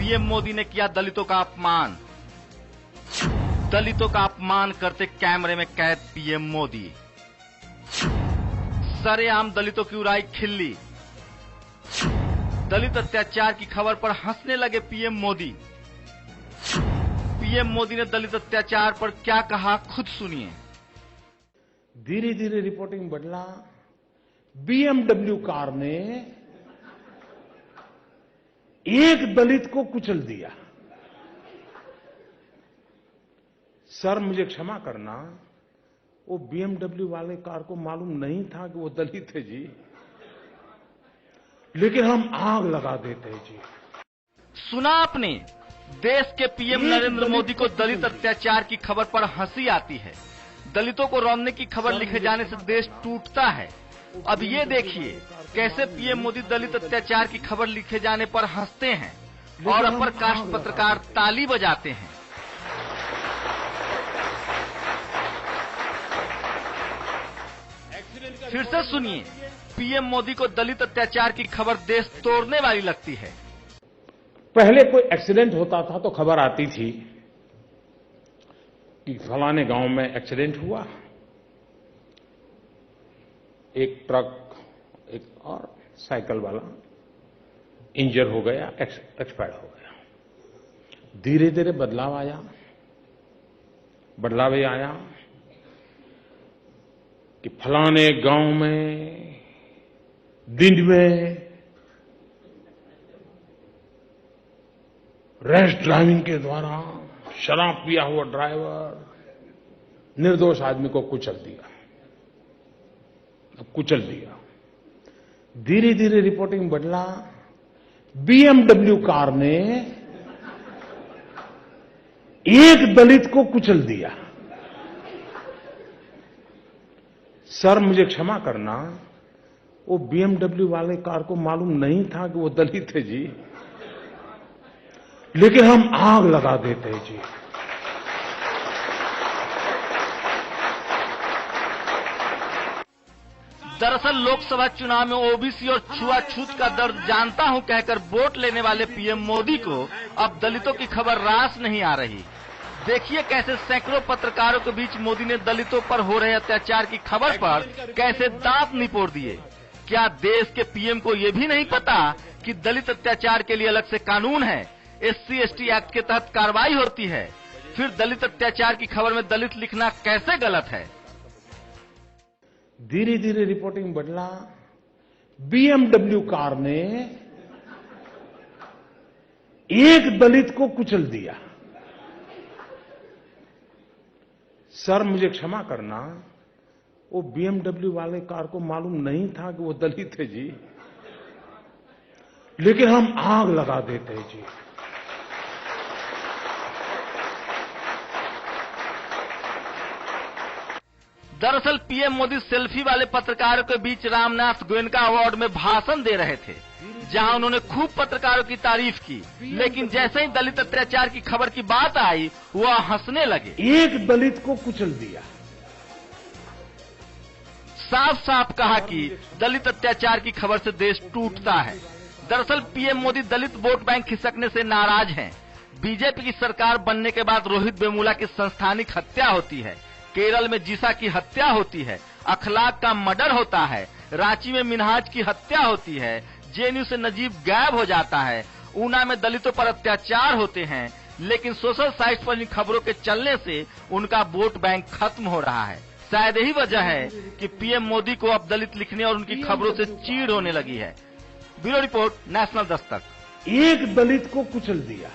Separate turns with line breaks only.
PM Modi ने किया दलितों का अपमान। दलितों का अपमान करते कैमरे में कैद पीएम मोदी। सरेआम दलितों की उड़ाई खिल्ली। दलित अत्याचार की खबर पर हंसने लगे पीएम मोदी। पीएम मोदी ने दलित अत्याचार पर क्या कहा, खुद सुनिए।
धीरे धीरे रिपोर्टिंग बदला। बीएमडब्ल्यू कार ने एक दलित को कुचल दिया। सर, मुझे क्षमा करना, वो बीएमडब्ल्यू वाले कार को मालूम नहीं था कि वो दलित है जी, लेकिन हम आग लगा देते हैं जी।
सुना आपने, देश के पीएम नरेंद्र मोदी को दलित अत्याचार की खबर पर हंसी आती है। दलितों को रौंदने की खबर लिखे जाने से देश टूटता है। अब ये देखिए कैसे पीएम मोदी दलित अत्याचार की खबर लिखे जाने पर हंसते हैं और अपर कास्ट पत्रकार ताली बजाते हैं। फिर से सुनिए, पीएम मोदी को दलित अत्याचार की खबर देश तोड़ने वाली लगती है।
पहले कोई एक्सीडेंट होता था तो खबर आती थी कि फलाने गांव में एक्सीडेंट हुआ, एक ट्रक एक और साइकिल वाला इंजर हो गया, एक्सपायर हो गया। धीरे धीरे बदलाव आया कि फलाने गांव में दिन में रैश ड्राइविंग के द्वारा शराब पिया हुआ ड्राइवर निर्दोष आदमी को कुचल दिया। धीरे धीरे रिपोर्टिंग बदला। बीएमडब्ल्यू कार ने एक दलित को कुचल दिया। सर, मुझे क्षमा करना, वो बीएमडब्ल्यू वाले कार को मालूम नहीं था कि वो दलित है जी, लेकिन हम आग लगा देते हैं जी।
दरअसल लोकसभा चुनाव में ओबीसी और छुआछूत का दर्द जानता हूं कहकर वोट लेने वाले पीएम मोदी को अब दलितों की खबर रास नहीं आ रही। देखिए कैसे सैकड़ों पत्रकारों के बीच मोदी ने दलितों पर हो रहे अत्याचार की खबर पर कैसे दांत निपोड़ दिए। क्या देश के पीएम को ये भी नहीं पता कि दलित अत्याचार के लिए अलग से कानून है, SC/ST एक्ट के तहत कार्रवाई होती है। फिर दलित अत्याचार की खबर में दलित लिखना कैसे गलत है।
धीरे धीरे रिपोर्टिंग बदला। बीएमडब्ल्यू कार ने एक दलित को कुचल दिया। सर, मुझे क्षमा करना, वो बीएमडब्ल्यू वाले कार को मालूम नहीं था कि वो दलित है जी, लेकिन हम आग लगा देते हैं जी।
दरअसल पीएम मोदी सेल्फी वाले पत्रकारों के बीच रामनाथ गोयनका अवार्ड में भाषण दे रहे थे, जहां उन्होंने खूब पत्रकारों की तारीफ की, लेकिन जैसे ही दलित अत्याचार की खबर की बात आई वह हंसने लगे।
एक दलित को कुचल दिया।
साफ साफ कहा कि दलित अत्याचार की खबर से देश टूटता है। दरअसल पीएम मोदी दलित वोट बैंक खिसकने से नाराज हैं। बीजेपी की सरकार बनने के बाद रोहित वेमुला की संस्थानिक हत्या होती है, केरल में जीसा की हत्या होती है, अखलाक का मर्डर होता है, रांची में मिनहाज की हत्या होती है, जेएनयू से नजीब गायब हो जाता है, ऊना में दलितों पर अत्याचार होते हैं, लेकिन सोशल साइट पर इन खबरों के चलने से उनका वोट बैंक खत्म हो रहा है। शायद यही वजह है कि पीएम मोदी को अब दलित लिखने और उनकी खबरों से चीड़ होने लगी है। Bureau report, national Dastak.
एक दलित को कुचल दिया।